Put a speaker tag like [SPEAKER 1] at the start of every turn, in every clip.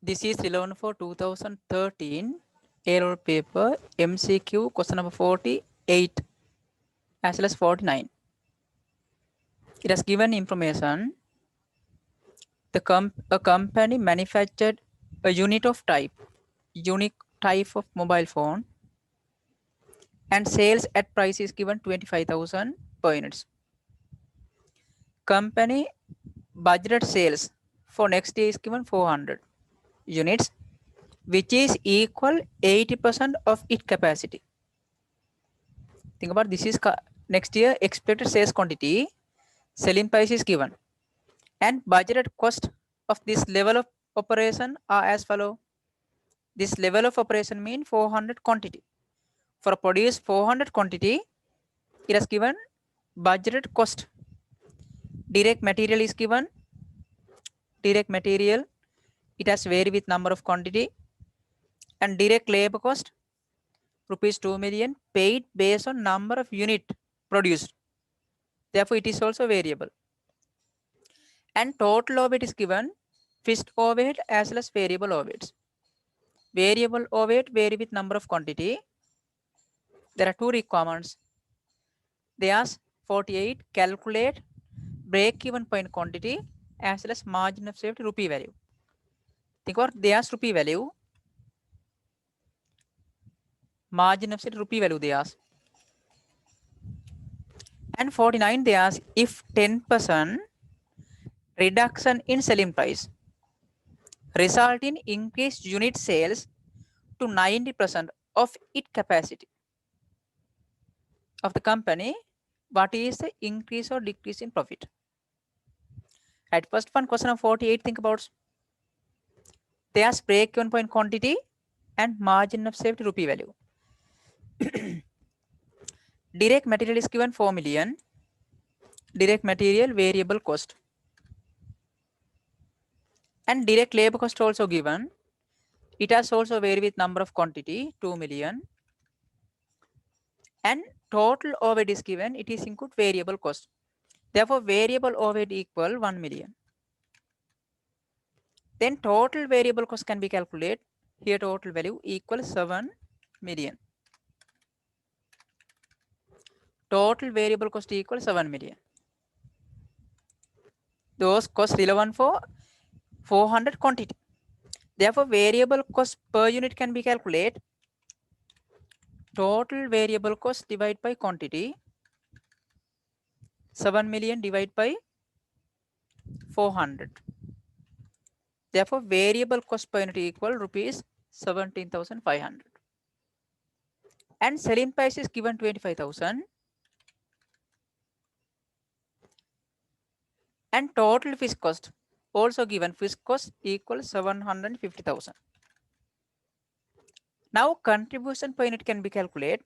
[SPEAKER 1] This is 11 for 2013 A-level paper MCQ question number 48 as well as 49. It has given information a company manufactured a unique type of mobile phone and sales at price is given 25,000 per units. Company budgeted sales for next year is given 400 units, which is equal 80% of its capacity. Think about this is next year expected sales quantity, selling price is given, and budgeted cost of this level of operation are as follow. This level of operation mean 400 quantity. For produce 400 quantity, it has given budgeted cost. Direct material is given. Direct material, it has vary with number of quantity, and direct labor cost rupees 2 million paid based on number of unit produced. Therefore, it is also variable. And total overhead is given fixed overhead as well as variable overheads. Variable overhead vary with number of quantity. There are two requirements. They ask 48 calculate break-even point quantity as well as margin of safety rupee value. Think about they ask rupee value, margin of safety rupee value they ask. And 49 they ask if 10% reduction in selling price result in increased unit sales to 90% of its capacity of the company, what is the increase or decrease in profit? At first one, question of 48, think about they ask break-even point quantity and margin of safety rupee value. Direct material is given 4 million. Direct material variable cost. And direct labor cost also given. It has also vary with number of quantity 2 million. And total overhead is given. It is include variable cost. Therefore, variable overhead equal 1 million. Then total variable cost can be calculated. Here total value equals 7 million. Total variable cost equals 7 million. Those costs relevant for 400 quantity. Therefore, variable cost per unit can be calculated. Total variable cost divided by quantity. 7 million divided by 400. Therefore, variable cost per unit equal rupees 17,500. And selling price is given 25,000. And total fixed cost also given fixed cost equals 750,000. Now contribution per unit can be calculated.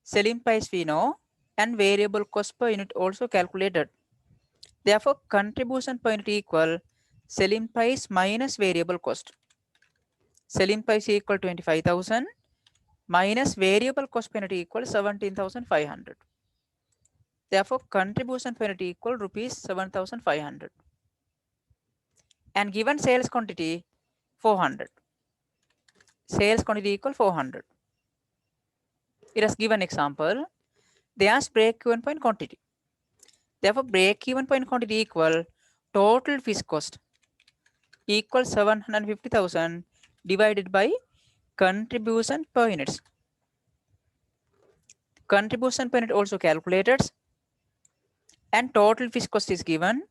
[SPEAKER 1] Selling price we know and variable cost per unit also calculated. Therefore, contribution per unit equal selling price minus variable cost. Selling price equal 25,000 minus variable cost per unit equal 17,500. Therefore, contribution per unit equal rupees 7,500. And given sales quantity 400. Sales quantity equal 400. It has given example. They ask break-even point quantity. Therefore, break-even point quantity equal total fixed cost equal 750,000 divided by contribution per units. Contribution per unit also calculated and total fixed cost is given.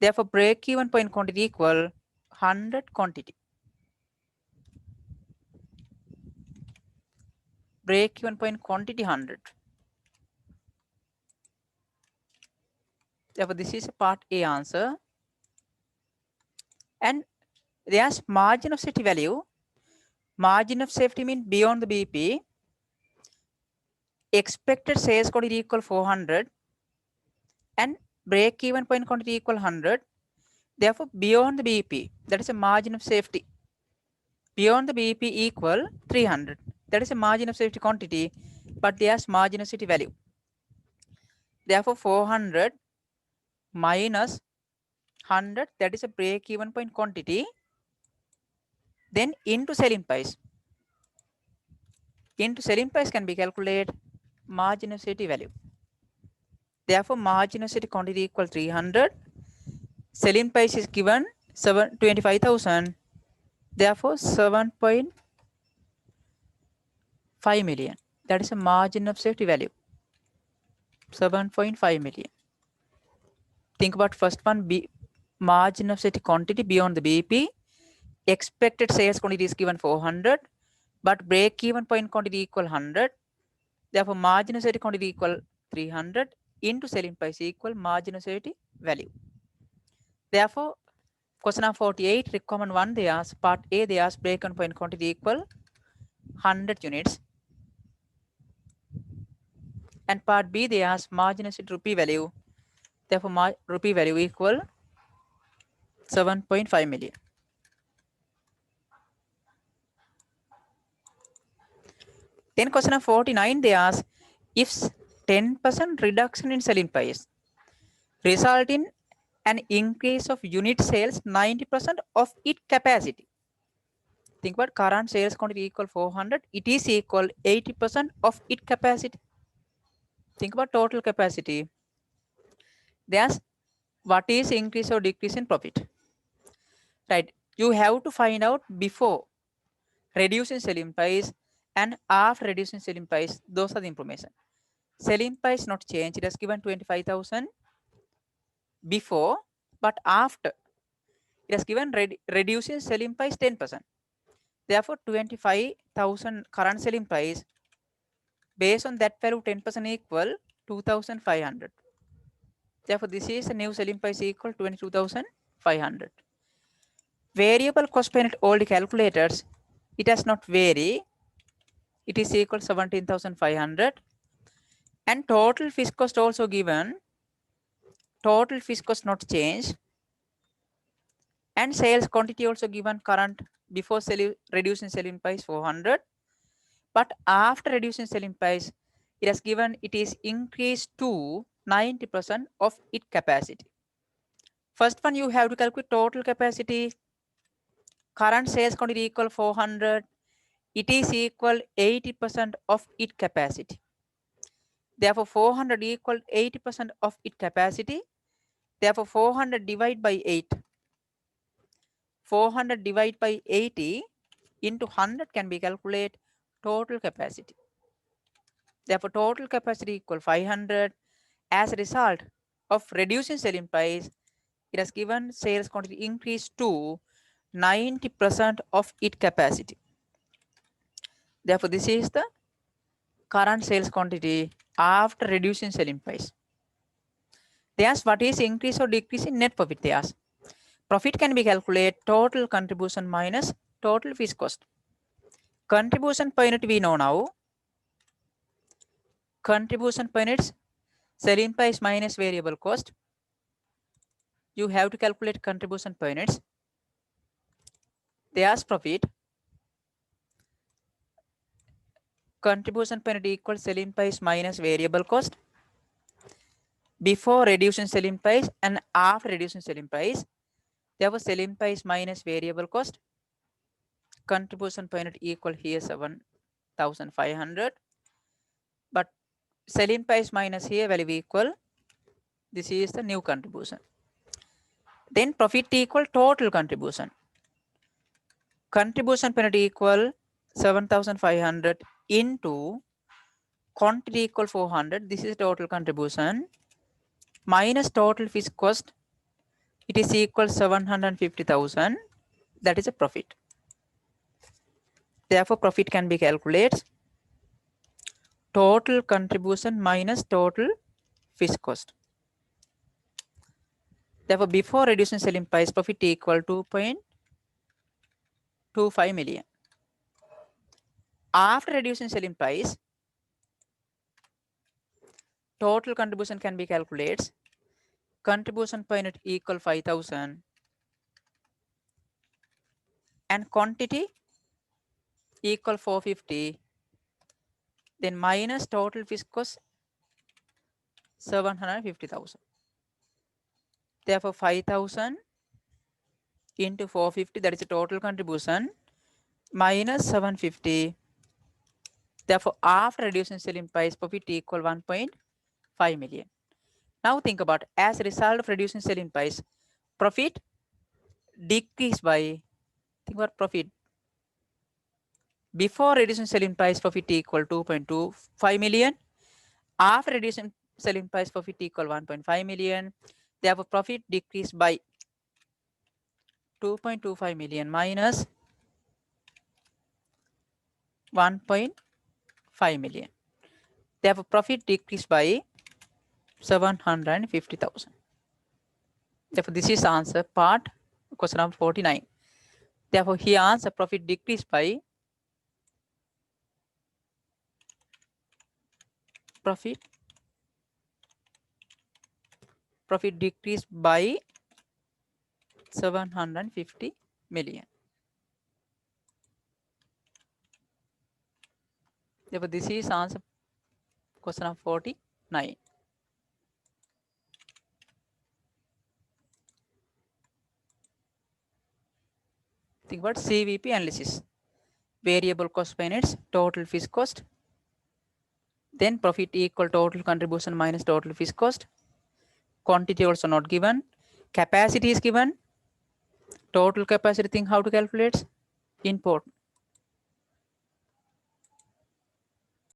[SPEAKER 1] Therefore, break-even point quantity equal 100 quantity. Break-even point quantity 100. Therefore, this is part A answer. And there's margin of safety value. Margin of safety means beyond the BP. Expected sales quantity equal 400 and break-even point quantity equal 100. Therefore, beyond the BP, that is a margin of safety. Beyond the BP equal 300. That is a margin of safety quantity, but there's margin of safety value. Therefore, 400 minus 100, that is a break-even point quantity. then into selling price. Into selling price can be calculated margin of safety value. Therefore, margin of safety quantity equal 300. Selling price is given 25,000. Therefore, 7.5 million. That is a margin of safety value. 7.5 million. Think about first one, margin of safety quantity beyond the BP. Expected sales quantity is given 400, but break-even point quantity equal 100. Therefore, margin of safety quantity equal 300 into selling price equal margin of safety value. Therefore, question number 48, requirement 1, they ask part A, they ask break-even point quantity equal 100 units. And part B, they ask margin of safety rupee value. Therefore, rupee value equal 7.5 million. Then question number 49, they ask if 10% reduction in selling price result in an increase of unit sales 90% of its capacity. Think about current sales quantity equal 400. It is equal 80% of its capacity. Think about total capacity. There's what is increase or decrease in profit. Right. You have to find out before reducing selling price and after reducing selling price. Those are the information. Selling price not changed. It has given 25,000 before, but after it has given reducing selling price 10%. Therefore, 25,000 current selling price based on that value 10% equal 2,500. Therefore, this is the new selling price equal 22,500. Variable cost per unit old calculators, it has not vary. It is equal 17,500. And total fixed cost also given. Total fixed cost not changed. And sales quantity also given current before reducing selling price 400. But after reducing selling price, it has given it is increased to 90% of its capacity. First one, you have to calculate total capacity. Current sales quantity equal 400. It is equal 80% of its capacity. Therefore, 400 equal 80% of its capacity. Therefore, 400 divided by 8. 400 divided by 80 into 100 can be calculated total capacity. Therefore, total capacity equal 500. As a result of reducing selling price, it has given sales quantity increase to 90% of its capacity. Therefore, this is the current sales quantity after reducing selling price. They ask what is increase or decrease in net profit. They ask. Profit can be calculated total contribution minus total fixed cost. Contribution per unit we know now. Contribution per unit selling price minus variable cost. You have to calculate contribution per units. They ask profit. Contribution per unit equals selling price minus variable cost. Before reducing selling price and after reducing selling price. Therefore, selling price minus variable cost. Contribution per unit equal here 7,500. But selling price minus here value equal. This is the new contribution. Then profit equal total contribution. Contribution per unit equal 7,500 into quantity equal 400. This is total contribution minus total fixed cost. It is equal 750,000. That is a profit. Therefore, profit can be calculated total contribution minus total fixed cost. Therefore, before reducing selling price, profit equal 2.25 million. After reducing selling price, total contribution can be calculated. Contribution per unit equal 5,000 and quantity equal 450. Then minus total fixed cost 750,000. Therefore, 5,000 into 450, that is the total contribution. minus 750. Therefore, after reducing selling price, profit equal 1.5 million. Now think about, as a result of reducing selling price, profit decreased by, think about profit. Before reducing selling price, profit equal 2.25 million. After reducing selling price, profit equal 1.5 million. Therefore, profit decreased by 2.25 million minus 1.5 million. Therefore, profit decreased by 750,000. Therefore, this is answer part question number 49. Therefore, here answer profit decreased by profit decreased by 750 million. Therefore, this is answer question number 49. Think about CVP analysis. Variable cost by units, total fixed cost. Then profit equal total contribution minus total fixed cost. Quantity also not given. Capacity is given. Total capacity, think how to calculate. Input